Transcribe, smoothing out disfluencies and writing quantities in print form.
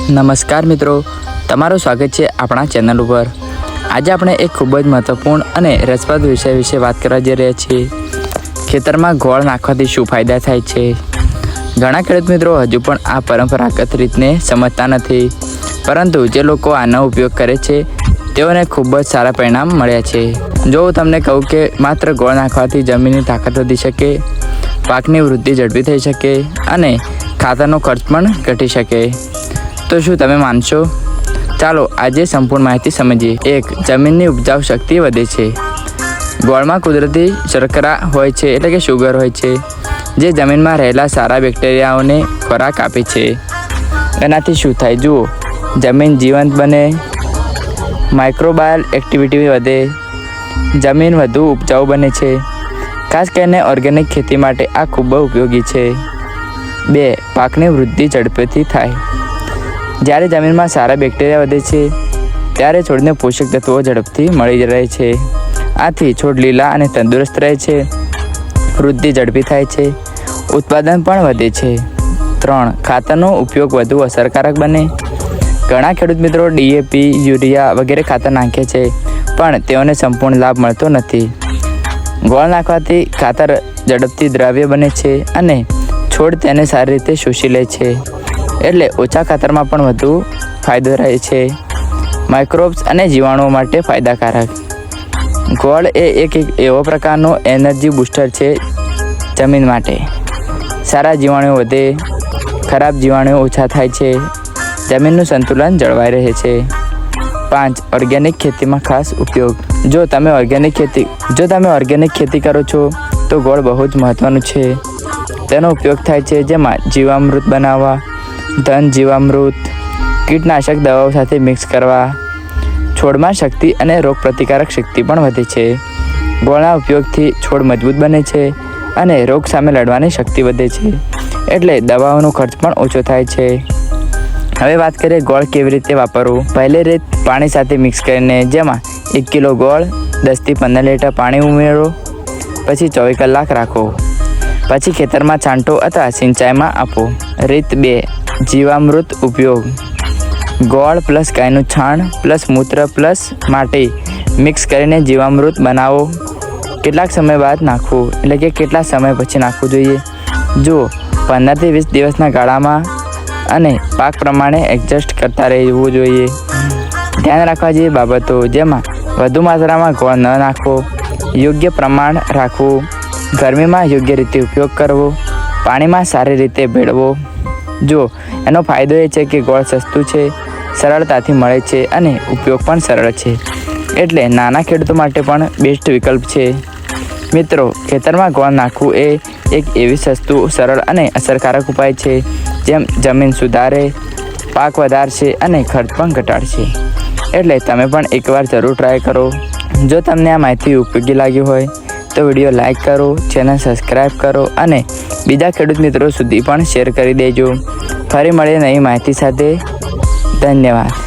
નમસ્કાર મિત્રો, તમારું સ્વાગત છે આપણા ચેનલ ઉપર। આજે આપણે એક ખૂબ જ મહત્વપૂર્ણ અને રસપ્રદ વિષય વિશે વાત કરવા જઈ રહ્યા છીએ। ખેતરમાં ગોળ નાખવાથી શું ફાયદા થાય છે? ઘણા ખેડૂત મિત્રો હજુ પણ આ પરંપરાગત રીતને સમજતા નથી, પરંતુ જે લોકો આનો ઉપયોગ કરે છે તેઓને ખૂબ જ સારા પરિણામ મળ્યા છે। જો હું તમને કહું કે માત્ર ગોળ નાખવાથી જમીનની તાકાત વધી શકે, પાકની વૃદ્ધિ ઝડપી થઈ શકે અને ખાતરનો ખર્ચ પણ ઘટી શકે, તો શું તમે માનશો? ચાલો આજે સંપૂર્ણ માહિતી સમજીએ। 1. જમીનની ઉપજાऊ શક્તિ વધે છે। ગોળમાં કુદરતી શર્કરા હોય છે, એટલે કે શુગર હોય છે, જે જમીનમાં રહેલા સારા બેક્ટેરિયાઓને ખોરાક આપે છે। એનાથી શું થાય જુઓ, જમીન જીવંત બને, માઇક્રોબાયલ એક્ટિવિટી વધે, જમીન વધુ ઉપજાઉ બને છે। ખાસ કરીને ઓર્ગેનિક ખેતી માટે આ ખૂબ જ ઉપયોગી છે। 2. પાકની વૃદ્ધિ ઝડપથી થાય। જ્યારે જમીનમાં સારા બેક્ટેરિયા વધે છે ત્યારે છોડને પોષક તત્વો ઝડપથી મળી રહે છે। આથી છોડ લીલા અને તંદુરસ્ત રહે છે, વૃદ્ધિ ઝડપી થાય છે, ઉત્પાદન પણ વધે છે। 3. ખાતરનો ઉપયોગ વધુ અસરકારક બને। ઘણા ખેડૂત મિત્રો ડીએપી, યુરિયા વગેરે ખાતર નાખે છે, પણ તેઓને સંપૂર્ણ લાભ મળતો નથી। ગોળ નાખવાથી ખાતર ઝડપથી દ્રવ્ય બને છે અને છોડ તેને સારી રીતે શોષી લે છે, એટલે ઓછા ખાતરમાં પણ વધુ ફાયદો રહે છે। માઇક્રોબ્સ અને જીવાણુઓ માટે ફાયદાકારક। ગોળ એ એક એવો પ્રકારનો એનર્જી બૂસ્ટર છે જમીન માટે। સારા જીવાણુઓ વધે, ખરાબ જીવાણુઓ ઓછા થાય છે, જમીનનું સંતુલન જળવાઈ રહે છે। 5. ઓર્ગેનિક ખેતીમાં ખાસ ઉપયોગ। જો તમે ઓર્ગેનિક ખેતી કરો છો તો ગોળ બહુ જ મહત્ત્વનું છે। તેનો ઉપયોગ થાય છે જેમાં જીવામૃત બનાવવા, ધન જીવામૃત, કીટનાશક દવાઓ સાથે મિક્સ કરવા, છોડમાં શક્તિ અને રોગ પ્રતિકારક શક્તિ પણ વધે છે। ગોળના ઉપયોગથી છોડ મજબૂત બને છે અને રોગ સામે લડવાની શક્તિ વધે છે, એટલે દવાઓનો ખર્ચ પણ ઓછો થાય છે। હવે વાત કરીએ ગોળ કેવી રીતે વાપરવું। પહેલી રીત, પાણી સાથે મિક્સ કરીને, જેમાં 1 કિલો ગોળ 10 થી 15 લીટર પાણી ઉમેરો, પછી 24 કલાક રાખો, પછી ખેતરમાં છાંટો અથવા સિંચાઈમાં આપો। રીત 2, જીવામૃત ઉપયોગ। ગોળ પ્લસ ગાયનું છાણ પ્લસ મૂત્ર પ્લસ માટી મિક્સ કરીને જીવામૃત બનાવો। કેટલાક સમય બાદ નાખવું, એટલે કે કેટલા સમય પછી નાખવું જોઈએ? જુઓ, 15 થી 20 દિવસના ગાળામાં, અને પાક પ્રમાણે એડજસ્ટ કરતા રહેવું જોઈએ। ધ્યાન રાખવા જેવી બાબતો, જેમાં વધુ માત્રામાં ગોળ ન નાખવો, યોગ્ય પ્રમાણ રાખવું, ગરમીમાં યોગ્ય રીતે ઉપયોગ કરવો, પાણીમાં સારી રીતે ભેળવો। જો એનો ફાયદો એ છે કે ગોળ સસ્તું છે, સરળતાથી મળે છે અને ઉપયોગ પણ સરળ છે, એટલે નાના ખેડૂતો માટે પણ બેસ્ટ વિકલ્પ છે। મિત્રો, ખેતરમાં ગોળ નાખવું એ એક એવી સસ્તું, સરળ અને અસરકારક ઉપાય છે જેમ જમીન સુધારે, પાક વધારશે અને ખર્ચ પણ ઘટાડશે, એટલે તમે પણ એકવાર જરૂર ટ્રાય કરો। જો તમને આ માહિતી ઉપયોગી લાગી હોય તો વિડીયો લાઈક કરો, ચેનલ સબસ્ક્રાઈબ કરો અને બીજા ખેડૂત મિત્રો સુધી પણ શેર કરી દેજો। ફરી મળીએ નવી માહિતી સાથે। ધન્યવાદ।